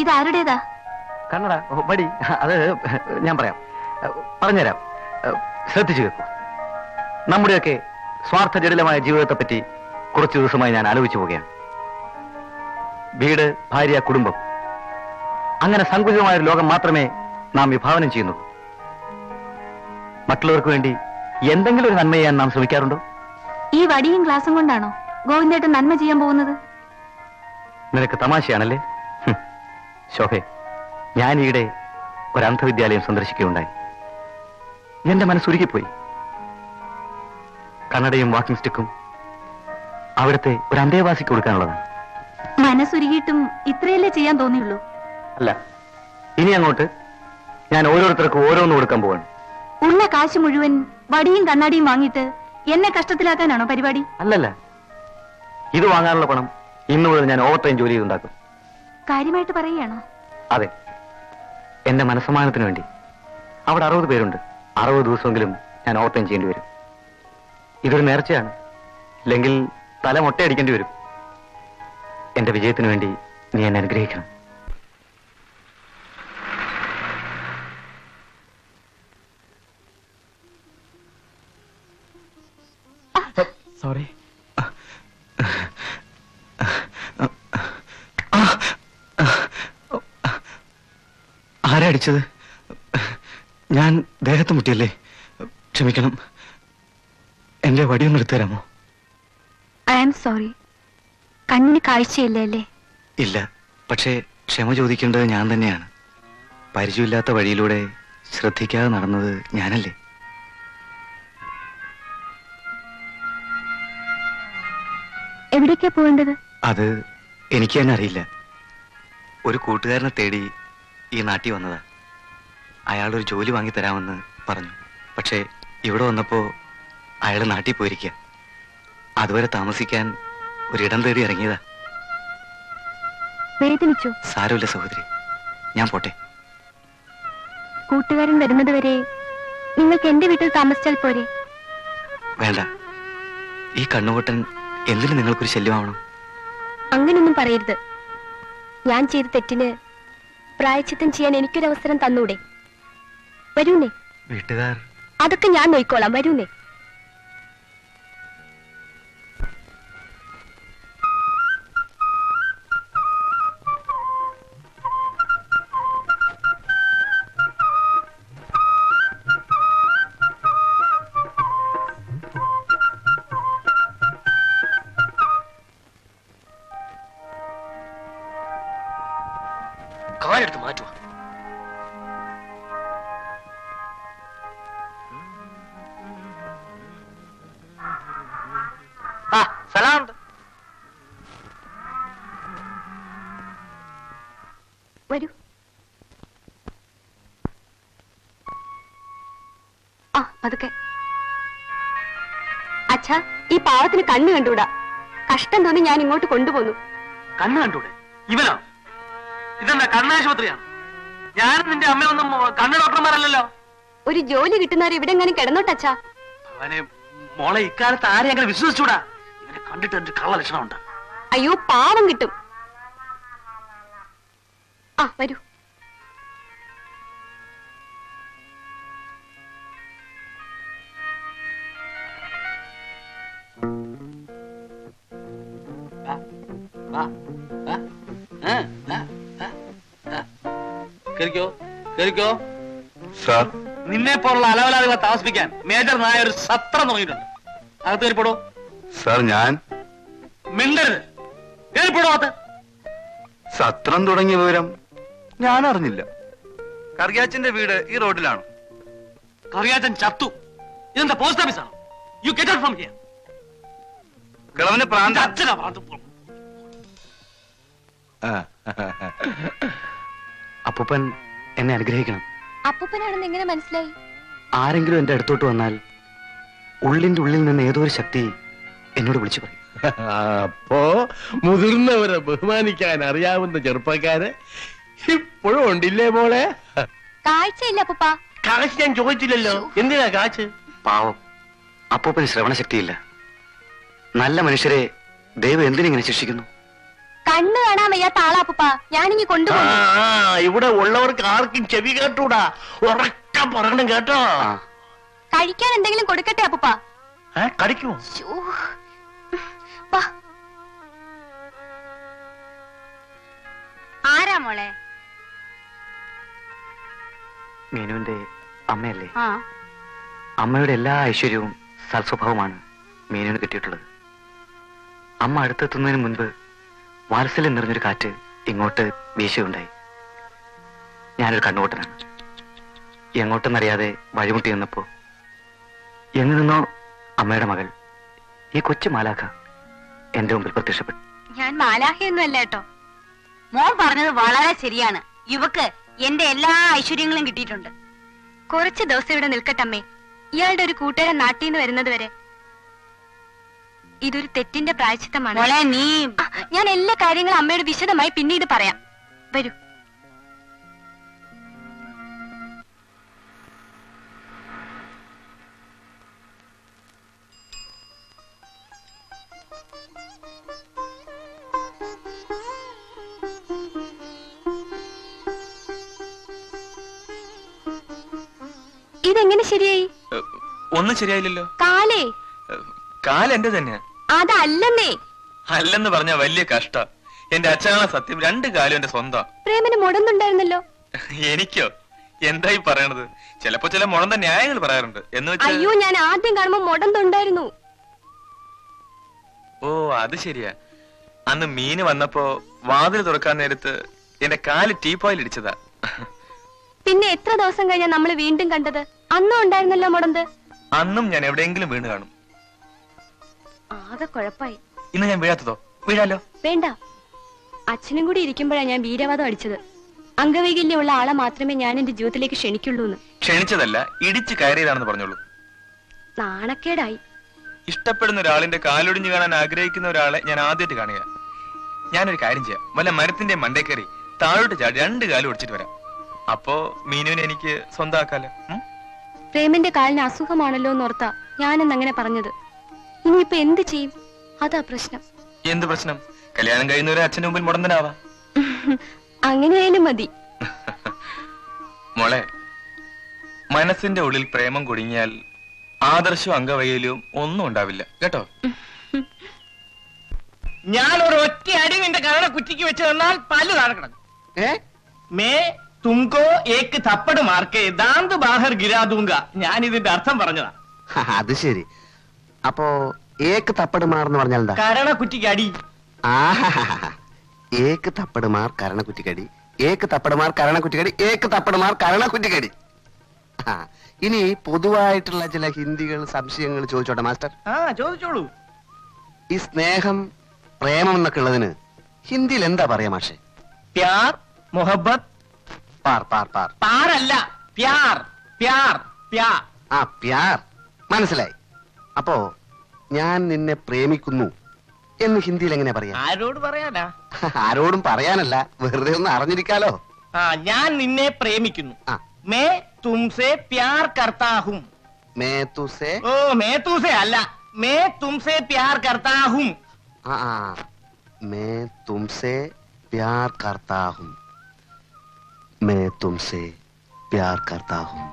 ഇതാരുടേതാ? കണ്ണട വടി. അത് ഞാൻ പറയാം, പറഞ്ഞുതരാം. ശ്രദ്ധിച്ചു കേൾക്കൂ. നമ്മുടെയൊക്കെ സ്വാർത്ഥ ജടിലമായ ജീവിതത്തെപ്പറ്റി കുറച്ചു ദിവസമായി ഞാൻ ആലോചിച്ചു പോവുകയാണ്. വീട്, ഭാര്യ, കുടുംബം, അങ്ങനെ സങ്കുചിതമായ ഒരു ലോകം മാത്രമേ നാം വിഭാവനം ചെയ്യുന്നു. മറ്റുള്ളവർക്ക് വേണ്ടി എന്തെങ്കിലും ഒരു നന്മ ചെയ്യാൻ നാം ശ്രമിക്കാറുണ്ടോ? ഈ വടിയും ഗ്ലാസും കൊണ്ടാണോ ഗോവിന്ദേട്ടൻ നന്മ ചെയ്യാൻ പോകുന്നത്? നിനക്ക് തമാശയാണല്ലേ? ശോഭെ, ഞാൻ ഈയിടെ ഒരു അന്ധവിദ്യാലയം സന്ദർശിക്കുകയുണ്ടായി. എന്റെ മനസ്സുരുകിപ്പോയി. കണ്ണടയും വാക്കിംഗ് സ്റ്റിക്കും അവിടുത്തെ ഒരു അന്തേവാസിക്ക് കൊടുക്കാനുള്ളതാണ്. മനസ്സുരുകിയിട്ടും ഇത്രയല്ലേ ചെയ്യാൻ തോന്നിയുള്ളൂ? അല്ല, ഇനി അങ്ങോട്ട് ഞാൻ ഓരോരുത്തർക്കും ഓരോന്ന് കൊടുക്കാൻ പോവാണ്. ഉള്ള കാശ് മുഴുവൻ വടിയും കണ്ണാടിയും വാങ്ങിയിട്ട് എന്നെ കഷ്ടത്തിലാക്കാനാണോ പരിപാടി? അല്ലല്ല, ഇത് വാങ്ങാനുള്ള പണം ഇന്നു മുതൽ ഞാൻ ഓവർ ടൈം ജോലി ചെയ്തുണ്ടാക്കും. കാര്യമായിട്ട് പറയുകയാണോ? അതെ, എന്റെ മനസ്സമാനത്തിന് വേണ്ടി. അവിടെ 60 പേരുണ്ട്. 60 ദിവസമെങ്കിലും ഞാൻ ഓവർ ടൈം ചെയ്യേണ്ടി വരും. ഇതൊരു നേർച്ചയാണ്. ഇല്ലെങ്കിൽ തല മൊട്ടയടിക്കേണ്ടി വരും. എന്റെ വിജയത്തിന് വേണ്ടി നീ എന്നെ അനുഗ്രഹിക്കണം. സോറി. ആരാ അടിച്ചത്? ഞാൻ ദേഹത്ത് മുട്ടിയല്ലേ? ക്ഷമിക്കണം. എന്റെ വടിയൊന്നും എടുത്തു തരാമോ? I am sorry. കണ്ണിന് കാഴ്ചയില്ലേ അല്ലേ? ഇല്ല, പക്ഷേ ക്ഷമ ചോദിക്കേണ്ടത് ഞാൻ തന്നെയാണ്. പരിചയമില്ലാത്ത വഴിയിലൂടെ ശ്രദ്ധിക്കാതെ നടന്നത് ഞാനല്ലേ? എവിടേക്കാ പോകേണ്ടത്? അത് എനിക്ക് തന്നെ അറിയില്ല. ഒരു കൂട്ടുകാരനെ തേടി ഈ നാട്ടിൽ വന്നതാ. അയാളൊരു ജോലി വാങ്ങിത്തരാമെന്ന് പറഞ്ഞു. പക്ഷേ ഇവിടെ വന്നപ്പോ അയാൾ നാട്ടിൽ പോയിരിക്കുക. അതുവരെ താമസിക്കാൻ ഒരിടം തേടി ഇറങ്ങിയതാ. വേദനിച്ചു? സാരമില്ല സഹോദരി, ഞാൻ പോട്ടെ. കൂട്ടുകാരൻ വരുന്നത് വരെ നിങ്ങൾക്ക് എന്റെ വീട്ടിൽ താമസിച്ചാൽ പോരെ? വേണ്ട, ഈ കണ്ണുകൊട്ടൻ എന്തിനു നിങ്ങൾക്കൊരു ശല്യമാവണം? അങ്ങനൊന്നും പറയരുത്. ഞാൻ ചെയ്ത തെറ്റിന് പ്രായച്ചിത്തം ചെയ്യാൻ എനിക്കൊരവസരം തന്നൂടെ? വരൂന്നേ. വീട്ടുകാർ അതൊക്കെ ഞാൻ നോയിക്കോളാം. വരൂന്നേ. കാലെടുത്ത് മാറ്റുക. സലാം. വരൂ. പതുക്കെ. അച്ഛാ, ഈ പാവത്തിന് കണ്ണ് കണ്ടൂടാ. കഷ്ടം തോന്നി ഞാൻ ഇങ്ങോട്ട് കൊണ്ടുപോന്നു. കണ്ണ് കണ്ടൂടെ? ഇവനോ? ഇതെന്താ കണ്ണാശുപത്രിയാണ്? ഞാനും നിന്റെ അമ്മയൊന്നും കണ്ണ് ഡോക്ടർമാരല്ലല്ലോ. ഒരു ജോലി കിട്ടുന്നവർ ഇവിടെ എങ്ങനെ കിടന്നോട്ടച്ഛാ? അവനെ മോളെ ഇക്കാലത്ത് ആരെ അങ്ങനെ വിശ്വസിച്ചൂടാ. ഇവനെ കണ്ടിട്ട് എന്റെ കള്ള ലക്ഷണമുണ്ട്. അയ്യോ, പാവം കിട്ടും. വരൂ. നിന്നെ പോലുള്ള അലവലാദികളെ താമസിപ്പിക്കാൻ മേജർ നായ ഒരു സത്രം തുടങ്ങിയിട്ടുണ്ട്. അകത്ത് കയറിപ്പോടോ. സാർ, ഞാൻ മിണ്ടരുത്. കയറിപ്പോടോ അകത്ത്. സത്രം തുടങ്ങിയ വിവരം ഞാൻ അറിഞ്ഞില്ല. കറിയാച്ചന്റെ വീട് ഈ റോഡിലാണ്. കറിയാച്ചൻ ചത്തു. ഇതെന്താ പോസ്റ്റ് ഓഫീസാണോ? You get out from here. കിളവന് പ്രാന്ത. അച്ഛനാ പ്രാന്ത്. അപ്പൂപ്പൻ എന്നെ അനുഗ്രഹിക്കണം. അപ്പൂപ്പനാണെന്ന് എങ്ങനെ മനസ്സിലായി? ആരെങ്കിലും എന്റെ അടുത്തോട്ട് വന്നാൽ ഉള്ളിന്റെ ഉള്ളിൽ നിന്ന് ഏതോ ഒരു ശക്തി എന്നോട് വിളിച്ചു പറയും. അപ്പോ മുതിർന്നവരെ ബഹുമാനിക്കാൻ അറിയാവുന്ന ചെറുപ്പക്കാരെ ഇപ്പോഴും ഉണ്ടില്ലേ മോളെ? കാഴ്ചയില്ല അപ്പൂപ്പ. കാശ് ഞാൻ ചോദിച്ചില്ലല്ലോ. എന്തിനാ കാശ്? പാവം, അപ്പൂപ്പന് ശ്രവണശക്തിയില്ല. നല്ല മനുഷ്യരെ ദൈവം എന്തിനിങ്ങനെ ശിക്ഷിക്കുന്നു? കണ്ണ് കാണാൻ വയ്യാത്ത ആളാ അപ്പൂപ്പ. ഞാനിങ്ങി കൊണ്ടുപോകും. ഇവിടെ ഉള്ളവർക്ക് ആർക്കും ചെവി കേട്ടൂടാ. ഉറക്കം പറയണം കേട്ടോ. കഴിക്കാൻ എന്തെങ്കിലും കൊടുക്കട്ടെ അപ്പൂപ്പ? കടിക്കുമോ? ശ്ശോ. വാ. ആരാ മോളെ? മീനുവിന്റെ അമ്മയല്ലേ? ആ. അമ്മയുടെ എല്ലാ ഐശ്വര്യവും സൽസ്വഭാവമാണ് മീനുവിന് കിട്ടിയിട്ടുള്ളത്. അമ്മ അടുത്തെത്തുന്നതിന് മുൻപ് വാത്സല്യം നിറഞ്ഞൊരു കാറ്റ് ഇങ്ങോട്ട് വീശുകയുണ്ടായി. ഞാനൊരു കണ്ണുകൂട്ടനാണ്. എങ്ങോട്ടെന്നറിയാതെ വഴിമുട്ടി നിന്നപ്പോ എങ്ങു നിന്നോ അമ്മയുടെ മകൾ, ഈ കൊച്ചു മാലാഖ, എന്റെ മുമ്പിൽ പ്രത്യക്ഷപ്പെട്ടു. ഞാൻ മാലാഹയൊന്നും അല്ല കേട്ടോ. മോൻ പറഞ്ഞത് വളരെ ശരിയാണ്. ഇവക്ക് എന്റെ എല്ലാ ഐശ്വര്യങ്ങളും കിട്ടിയിട്ടുണ്ട്. കുറച്ച് ദിവസം ഇവിടെ നിൽക്കട്ടമ്മേ. ഇയാളുടെ ഒരു കൂട്ടുകാരൻ നാട്ടിൽ നിന്ന് വരുന്നത് വരെ. ഇതൊരു തെറ്റിന്റെ പ്രായശ്ചിത്തമാണ്. ഞാൻ എല്ലാ കാര്യങ്ങളും അമ്മയോട് വിശദമായി പിന്നീട് പറയാം. വരൂ. ഇതെങ്ങനെ ശരിയായി? ഒന്നും ശരിയായില്ലല്ലോ. കാലേ കാലെന്റെ തന്നെയാ. അതല്ലെന്നേ. അല്ലെന്ന് പറഞ്ഞ വലിയ കഷ്ട. എന്റെ അച്ഛനാണ് സത്യം. രണ്ട് കാലും എന്റെ സ്വന്തം. പ്രേമന് മുടന്നുണ്ടായിരുന്നല്ലോ. എനിക്കോ? എന്തായി പറയണത്? ചിലപ്പോ ചില മുടന്ത ന്യായങ്ങൾ പറയാറുണ്ട്. എന്ന് വെച്ചാൽ അയ്യോ, ഞാൻ ആദ്യം കാണുമ്പോ മുടന്നുണ്ടായിരുന്നു. ഓ, അത് ശരിയാ. അന്ന് മീന് വന്നപ്പോ വാതിൽ തുറക്കാൻ നേരത്ത് എന്റെ കാല് ടീപ്പോയിൽ ഇടിച്ചതാ. പിന്നെ എത്ര ദിവസം കഴിഞ്ഞാ നമ്മള് വീണ്ടും കണ്ടത്? അന്നും ഉണ്ടായിരുന്നല്ലോ മുടന്ത്. അന്നും ഞാൻ എവിടെയെങ്കിലും വീണ് കാണും. ആകെ കുഴപ്പായി. ഇന്ന് ഞാൻ വീഴാത്തതോ? വീഴാലോ. വേണ്ട. അച്ഛനും കൂടി ഇരിക്കുമ്പോഴാ ഞാൻ വീരവാദം അടിച്ചത്. അംഗവൈകല്യമുള്ള ആളെ മാത്രമേ ഞാൻ എന്റെ ജീവിതത്തിലേക്ക് ക്ഷണിക്കുള്ളൂ. ക്ഷണിച്ചതല്ല, ഇടിച്ചു കയറിയതാണെന്ന് പറഞ്ഞോളൂ. നാണക്കേടായി. ഇഷ്ടപ്പെടുന്ന ഒരാളിന്റെ കാലൊടിഞ്ഞു കാണാൻ ആഗ്രഹിക്കുന്ന ഒരാളെ ഞാൻ ആദ്യമായിട്ട് കാണുക. ഞാനൊരു കാര്യം ചെയ്യാം. വല്ല മരത്തിന്റെ മണ്ടേ കയറി താഴോട്ട് ചാടി രണ്ട് കാലും ഒടിച്ചിട്ട് വരാം. അപ്പോ മീനുവിനെ എനിക്ക് സ്വന്തമാക്കാലോ. പ്രേമന്റെ കാലിന് അസുഖമാണല്ലോ എന്നോർത്താ ഞാനെന്ന് അങ്ങനെ പറഞ്ഞത്. ഇനിയിപ്പോ എന്ത് ചെയ്യും? അതാ പ്രശ്നം. എന്ത് പ്രശ്നം? കല്യാണം കഴിയുന്നവരെ അച്ഛന്റെ മുമ്പിൽ മുടന്തനാവാ. അങ്ങനെയായാലും മതി. മോളെ, മനസ്സിന്റെ ഉള്ളിൽ പ്രേമം കുടുങ്ങിയാൽ ആദർശവും അംഗവൈകല്യവും ഒന്നും ഉണ്ടാവില്ല കേട്ടോ. ഞാൻ ഒരു ഒറ്റ അടി നിന്റെ കരണ കുറ്റിക്ക് വെച്ച് തന്നാൽ പല്ല് താഴെ കിടക്കും. മേ തുംകോ ഏക്ക് തപ്പട് മാർക്കേ ദാന്ത് ബാഹർ ഗിരാദൂങ്ക. ഞാൻ ഇതിന്റെ അർത്ഥം പറഞ്ഞതാ. അത് ശരി. അപ്പോ ഏക്ക് തപ്പട് മാർന്ന് പറഞ്ഞാൽ എന്താ? കരണ കുറ്റിക്ക് അടി. ഏക്ക് തപ്പടുമാർ കരണക്കുറ്റിക്കടി, ഏക്ക് തപ്പടുമാർ കരണക്കുറ്റിക്കടി, ഏക്ക് തപ്പടുമാർ കരണക്കുറ്റിക്കടി. ഇനി പൊതുവായിട്ടുള്ള ചില ഹിന്ദികൾ സംശയങ്ങൾ ചോദിച്ചോട്ടെ മാസ്റ്റർ? ചോദിച്ചോളൂ. ഈ സ്നേഹം, പ്രേമം എന്നൊക്കെ ഉള്ളതിന് ഹിന്ദിയിൽ എന്താ പറയാ മാഷെ? പ്യാർ, മൊഹബത്ത്. പാർ പാർ പാർ. പാറല്ല, പ്യാർ പ്യാർ പ്യാർ. പ്യാർ മനസ്സിലായി. അപ്പോ ഞാൻ നിന്നെ പ്രേമിക്കുന്നു എന്ന് ഹിന്ദിയിൽ എങ്ങനെയാ പറയാ? ആരോട് പറയാനാ? ആരോടും പറയാനല്ല, വെറുതെ ഒന്ന് അറിഞ്ഞിരിക്കാലോ. ഞാൻ നിന്നെ പ്രേമിക്കുന്നു. മേ തുംസേ പ്യാർ കർത്താ ഹൂം. മേ തുസേ? ഓ, മേ തുസേ അല്ല, മേ തുംസേ പ്യാർ കർത്താ ഹൂം. മേ തുംസേ പ്യാർ കർത്താ ഹൂം. मैं तुमसे प्यार करता हूँ.